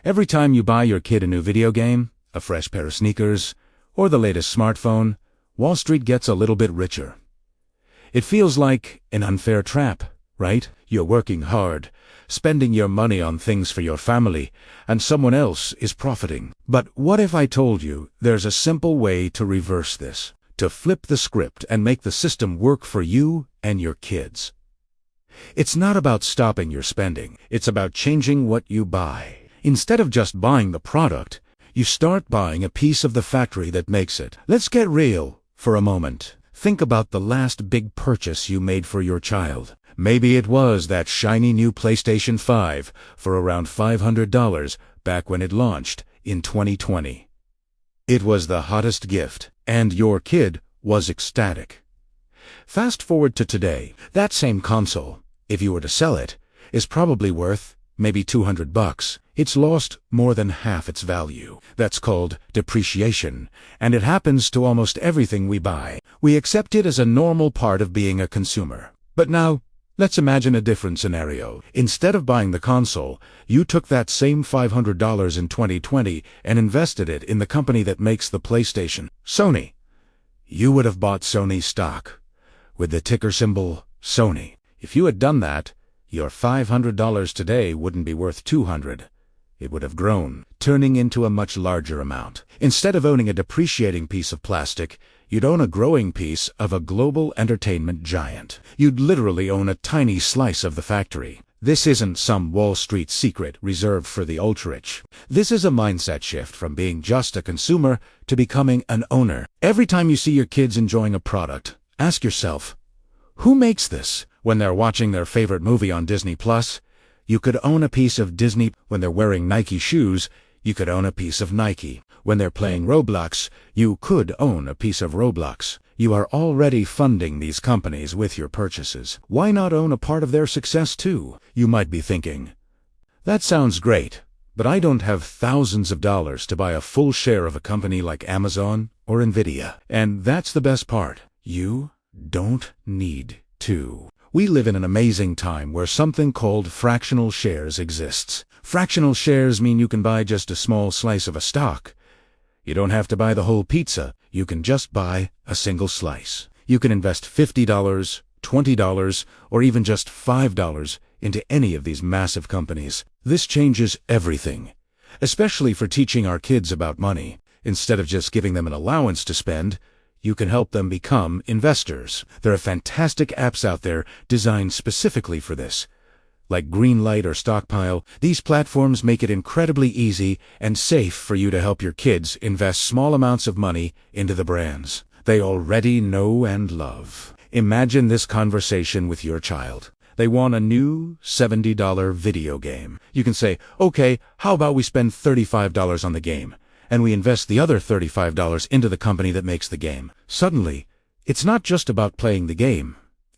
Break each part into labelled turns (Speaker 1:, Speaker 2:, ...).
Speaker 1: Every time you buy your kid a new video game, a fresh pair of sneakers, or the latest smartphone, Wall Street gets a little bit richer. It feels like an unfair trap, right? You're working hard, spending your money on things for your family, and someone else is profiting. But what if I told you there's a simple way to reverse this, to flip the script and make the system work for you and your kids? It's not about stopping your spending, it's about changing what you buy. Instead of just buying the product, you start buying a piece of the factory that makes it. Let's get real for a moment. Think about the last big purchase you made for your child. Maybe it was that shiny new PlayStation 5 for around $500 back when it launched in 2020. It was the hottest gift, and your kid was ecstatic. Fast forward to today, that same console, if you were to sell it, is probably worth maybe $200. It's lost more than half its value. That's called depreciation, and it happens to almost everything we buy. We accept it as a normal part of being a consumer. But now, let's imagine a different scenario. Instead of buying the console, you took that same $500 in 2020 and invested it in the company that makes the PlayStation, Sony. You would have bought Sony stock, with the ticker symbol Sony. If you had done that, your $500 today wouldn't be worth $200. It would have grown, turning into a much larger amount. Instead of owning a depreciating piece of plastic, you'd own a growing piece of a global entertainment giant. You'd literally own a tiny slice of the factory. This isn't some Wall Street secret reserved for the ultra-rich. This is a mindset shift from being just a consumer to becoming an owner. Every time you see your kids enjoying a product, ask yourself, who makes this? When they're watching their favorite movie on Disney+, you could own a piece of Disney. When they're wearing Nike shoes, you could own a piece of Nike. When they're playing Roblox, you could own a piece of Roblox. You are already funding these companies with your purchases. Why not own a part of their success too? You might be thinking, that sounds great, but I don't have thousands of dollars to buy a full share of a company like Amazon or Nvidia. And that's the best part. You don't need to. We live in an amazing time where something called fractional shares exists. Fractional shares mean you can buy just a small slice of a stock. You don't have to buy the whole pizza. You can just buy a single slice. You can invest $50, $20, or even just $5 into any of these massive companies. This changes everything, especially for teaching our kids about money. Instead of just giving them an allowance to spend, you can help them become investors. There are fantastic apps out there designed specifically for this, like Greenlight or Stockpile. These platforms make it incredibly easy and safe for you to help your kids invest small amounts of money into the brands they already know and love. Imagine this conversation with your child. They want a new $70 video game. You can say, okay, how about we spend $35 on the game, and we invest the other $35 into the company that makes the game. Suddenly, it's not just about playing the game.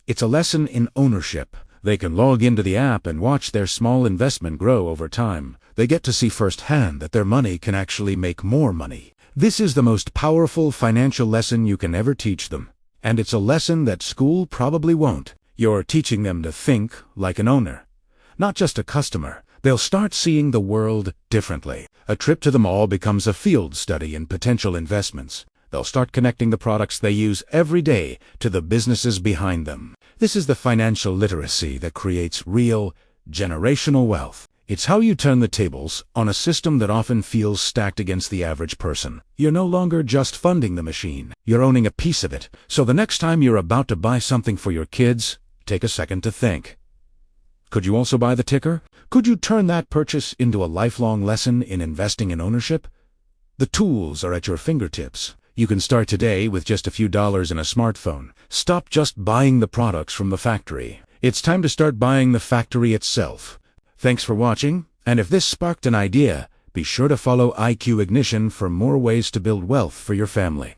Speaker 1: It's a lesson in ownership. They can log into the app and watch their small investment grow over time. They get to see firsthand that their money can actually make more money. This is the most powerful financial lesson you can ever teach them. And it's a lesson that school probably won't. You're teaching them to think like an owner, not just a customer. They'll start seeing the world differently. A trip to the mall becomes a field study in potential investments. They'll start connecting the products they use every day to the businesses behind them. This is the financial literacy that creates real, generational wealth. It's how you turn the tables on a system that often feels stacked against the average person. You're no longer just funding the machine. You're owning a piece of it. So the next time you're about to buy something for your kids, take a second to think. Could you also buy the ticker? Could you turn that purchase into a lifelong lesson in investing in ownership? The tools are at your fingertips. You can start today with just a few dollars in a smartphone. Stop just buying the products from the factory. It's time to start buying the factory itself. Thanks for watching, and if this sparked an idea, be sure to follow IQ Ignition for more ways to build wealth for your family.